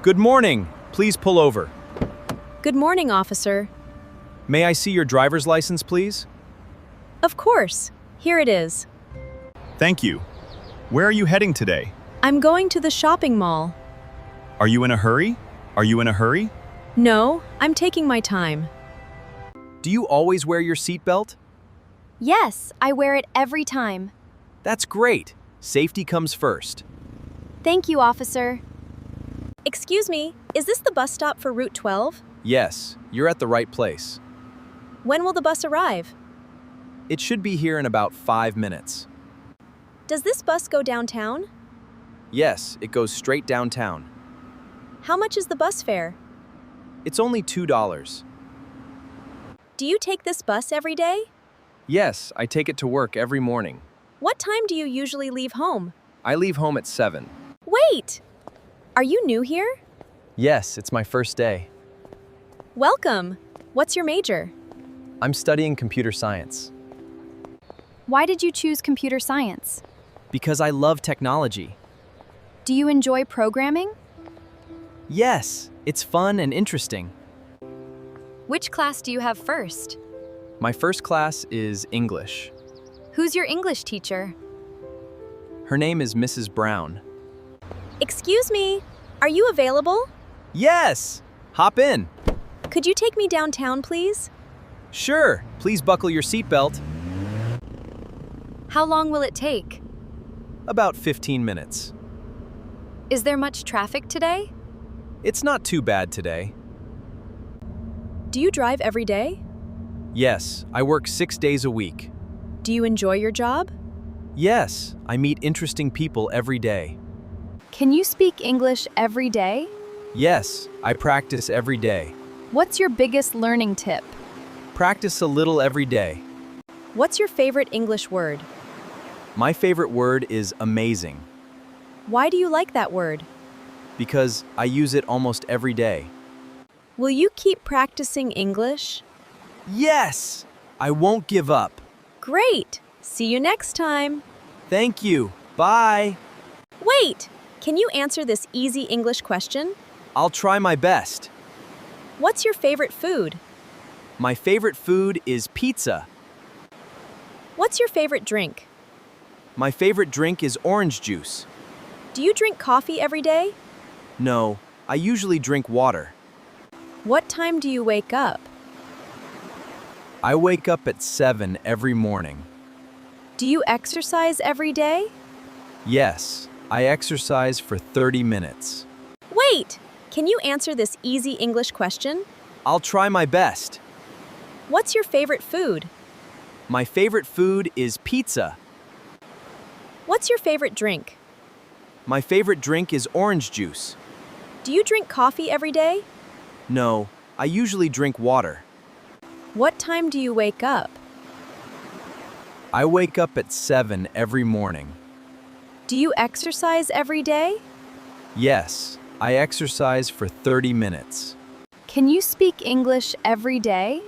Good morning. Please pull over. Good morning, officer. May I see your driver's license, please? Of course. Here it is. Thank you. Where are you heading today? I'm going to the shopping mall. Are you in a hurry? Are you in a hurry? No, I'm taking my time. Do you always wear your seatbelt? Yes, I wear it every time. That's great. Safety comes first. Thank you, officer. Excuse me, is this the bus stop for Route 12? Yes, you're at the right place. When will the bus arrive? It should be here in about 5 minutes. Does this bus go downtown? Yes, it goes straight downtown. How much is the bus fare? It's only $2. Do you take this bus every day? Yes, I take it to work every morning. What time do you usually leave home? I leave home at 7. Wait! Are you new here? Yes, it's my first day. Welcome. What's your major? I'm studying computer science. Why did you choose computer science? Because I love technology. Do you enjoy programming? Yes, it's fun and interesting. Which class do you have first? My first class is English. Who's your English teacher? Her name is Mrs. Brown. Excuse me, are you available? Yes! Hop in. Could you take me downtown, please? Sure, please buckle your seatbelt. How long will it take? About 15 minutes. Is there much traffic today? It's not too bad today. Do you drive every day? Yes, I work 6 days a week. Do you enjoy your job? Yes, I meet interesting people every day. Can you speak English every day? Yes, I practice every day. What's your biggest learning tip? Practice a little every day. What's your favorite English word? My favorite word is amazing, Why do you like that word? because I use it almost every day. Will you keep practicing English? Yes! I won't give up. Great! See you next time. Thank you. Bye. Wait! Can you answer this easy English question? I'll try my best. What's your favorite food? My favorite food is pizza. What's your favorite drink? My favorite drink is orange juice. Do you drink coffee every day? No, I usually drink water. What time do you wake up? I wake up at 7 every morning. Do you exercise every day? Yes, I exercise for 30 minutes. Wait! Can you answer this easy English question? I'll try my best. What's your favorite food? My favorite food is pizza. What's your favorite drink? My favorite drink is orange juice. Do you drink coffee every day? No, I usually drink water. What time do you wake up? I wake up at 7 every morning. Do you exercise every day? Yes, I exercise for 30 minutes. Can you speak English every day?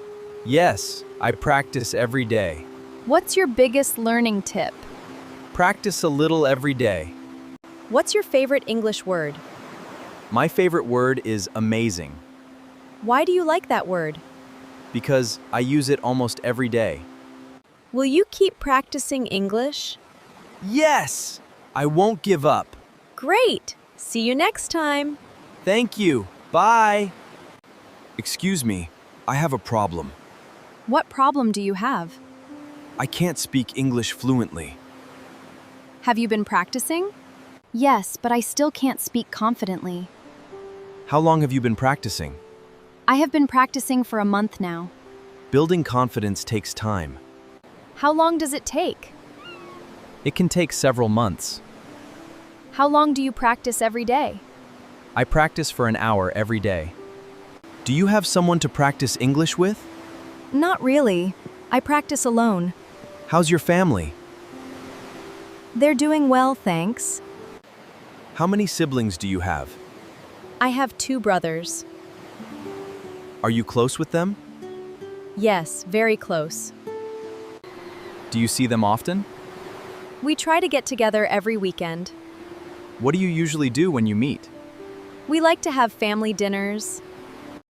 Yes, I practice every day. What's your biggest learning tip? Practice a little every day. What's your favorite English word? My favorite word is amazing, Why do you like that word? because I use it almost every day. Will you keep practicing English? Yes! I won't give up. Great! See you next time. Thank you. Bye. Excuse me, I have a problem. What problem do you have? I can't speak English fluently. Have you been practicing? Yes, but I still can't speak confidently. How long have you been practicing? I have been practicing for a month now. Building confidence takes time. How long does it take? It can take several months. How long do you practice every day? I practice for an hour every day. Do you have someone to practice English with? Not really. I practice alone. How's your family? They're doing well, thanks. How many siblings do you have? I have 2 brothers. Are you close with them? Yes, very close. Do you see them often? We try to get together every weekend. What do you usually do when you meet? We like to have family dinners.